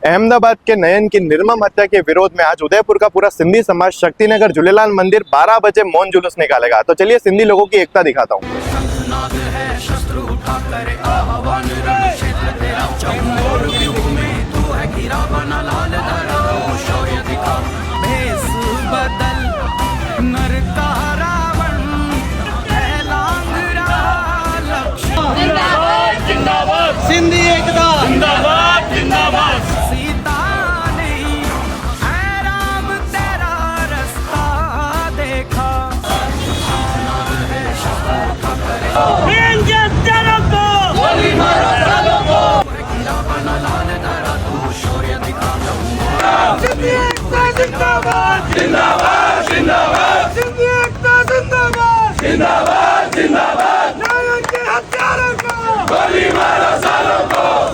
अहमदाबाद के नयन की निर्मम हत्या के विरोध में आज उदयपुर का पूरा सिंधी समाज शक्तिनगर झूलेलाल मंदिर 12 बजे मौन जुलूस निकालेगा। तो चलिए सिंधी लोगों की एकता दिखाता हूँ। सिंधी एकता जिंदाबाद जिंदाबाद। सीता नहीं है राम तेरा रास्ता देखा। गोली मारो सालों को। सिंधी एकता जिंदाबाद जिंदाबाद जिंदाबाद सिंधी एकता जिंदाबाद जिंदाबाद जिंदाबाद। न्याय के हत्यारों को गोली मारो सालों को।